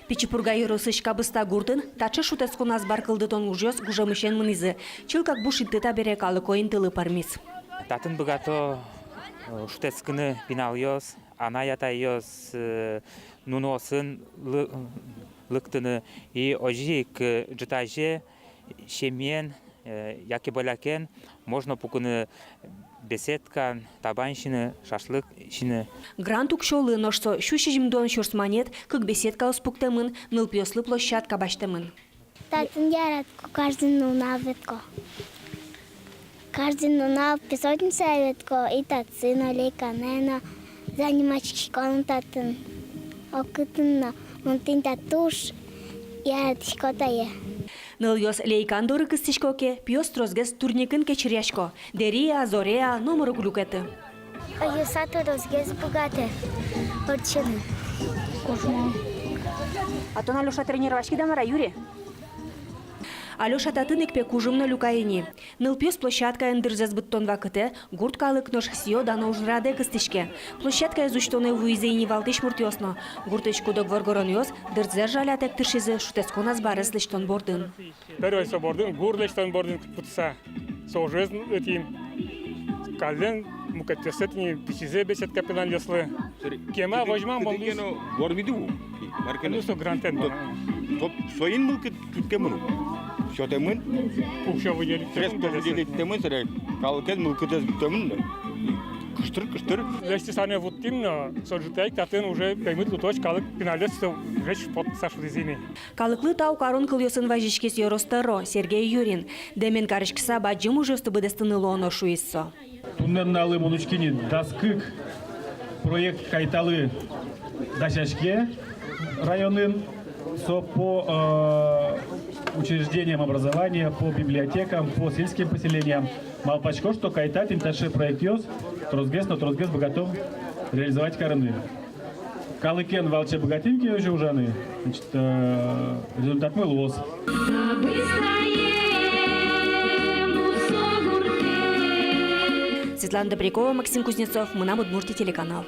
Пичипурга юрысышка быста гуртын, тачы шутес хунас баркылдытон ужёс гужамышен мынизы. Чыл как бушитыта берек алыкоин тылы пармис. Татын богато шутескыны пиналйос, ана ятайос, нуносын лыктыны и ожик житаже шемен, яки балякен, можно пукуны беседка, табанщины, шашлык щины. Грант укшолы ношсо шушижимдон шурсманет, как беседка успуктемын, нылпьослы площадка баштемын. Татын яратко каждый навитко. Каждый нунав песочница ветко и тацина леканена занимачки контатын. Окытынна монтин татуш яратишкотае. Ныльос лейкан доры кыстишкоке, пьос трозгес турникын кечеряшко. Дерия, зорея, номеру глюкеты. Юсату розгез богате. Орчины. Кошмар. А то Алёша тренировачки дамара, Юрий? Алёша татын икпе кужымны люкаини. Нылпьёс площадка эндерзес быттон вакыте, гурткалык нож сио дано ужраде кыстишке. Площадка изучтоны вуизейни валтыш муртьосно. Гуртычку догворгорон йос, дырдзер жалятек тыршизы шутесконас барыс лиштон бордын. Первый собордын, гур лиштон бордын путса. Сожез этим кален мукатесетни пичизе бесет капитан леслы. Кема возьмам бомбу. Горбиду. Ну что грантен. Топ своин мылкы туткемunu. Що темин? Укшо выдели. Средств выделить темин, срек. Калкен мылкыдес темин. Кыштыр. Лести сане вот именно сожитайк татын уже поймут луточ калык пиналес речь под сашлизини. Калыклы тау карун кыльосын важишкес Yorostarro, Сергей Юрин. Демен карышкиса баджим уже стыбыдестынылы оно шуиссо. Тунненналы мунучкини даскык проект кайталы дачашке районын по учреждениям образования, по библиотекам, по сельским поселениям. Малпачко, что кайтат инташи проект йос, трозгес богатом реализовать караны. Калыкен валче богатинки уже ужаны. Значит, результат мы лос. Светлана Добрякова, Максим Кузнецов, мы на Удмуртии телеканал.